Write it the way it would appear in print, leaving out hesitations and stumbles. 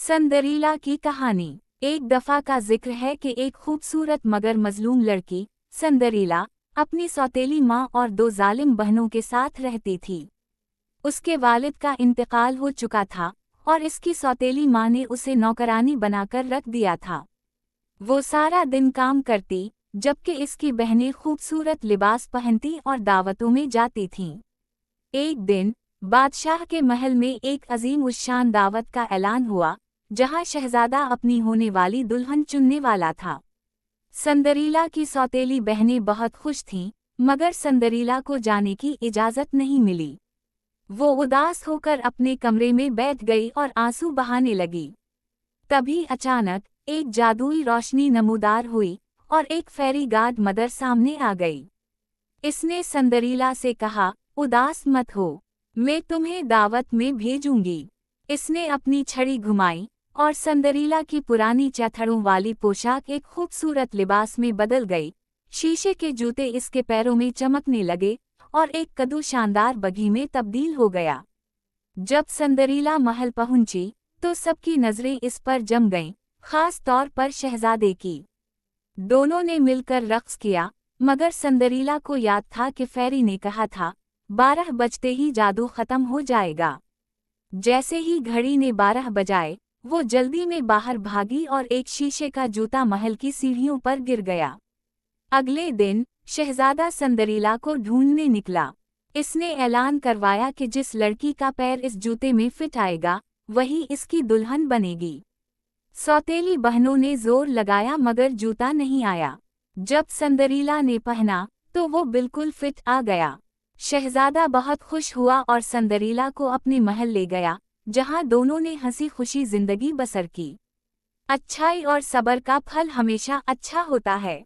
Cinderella की कहानी। एक दफा का जिक्र है कि एक खूबसूरत मगर मजलूम लड़की सिंड्रेला अपनी सौतेली माँ और दो जालिम बहनों के साथ रहती थी। उसके वालिद का इंतकाल हो चुका था और इसकी सौतेली माँ ने उसे नौकरानी बनाकर रख दिया था। वो सारा दिन काम करती जबकि इसकी बहनें खूबसूरत लिबास पहनती और दावतों में जाती थीं। एक दिन बादशाह के महल में एक अजीम उश्शान दावत का ऐलान हुआ, जहां शहजादा अपनी होने वाली दुल्हन चुनने वाला था। सिंड्रेला की सौतेली बहनें बहुत खुश थीं, मगर सिंड्रेला को जाने की इजाज़त नहीं मिली। वो उदास होकर अपने कमरे में बैठ गई और आंसू बहाने लगी। तभी अचानक एक जादुई रोशनी नमूदार हुई और एक फेरी गार्ड मदर सामने आ गई। इसने सिंड्रेला से कहा, उदास मत हो, मैं तुम्हें दावत में भेजूंगी। इसने अपनी छड़ी घुमाई और सिंड्रेला की पुरानी चौथड़ों वाली पोशाक एक खूबसूरत लिबास में बदल गई। शीशे के जूते इसके पैरों में चमकने लगे और एक कद्दू शानदार बघी में तब्दील हो गया। जब सिंड्रेला महल पहुंची तो सबकी नजरें इस पर जम गईं, खास तौर पर शहजादे की। दोनों ने मिलकर रक्स किया, मगर सिंड्रेला को याद था कि फेरी ने कहा था 12 बजते ही जादू खत्म हो जाएगा। जैसे ही घड़ी ने 12 बजाए, वो जल्दी में बाहर भागी और एक शीशे का जूता महल की सीढ़ियों पर गिर गया। अगले दिन शहजादा सिंड्रेला को ढूंढने निकला। इसने ऐलान करवाया कि जिस लड़की का पैर इस जूते में फिट आएगा, वही इसकी दुल्हन बनेगी। सौतेली बहनों ने जोर लगाया मगर जूता नहीं आया। जब सिंड्रेला ने पहना तो वो बिल्कुल फिट आ गया। शहजादा बहुत खुश हुआ और सिंड्रेला को अपने महल ले गया, जहां दोनों ने हंसी खुशी जिंदगी बसर की। अच्छाई और सब्र का फल हमेशा अच्छा होता है।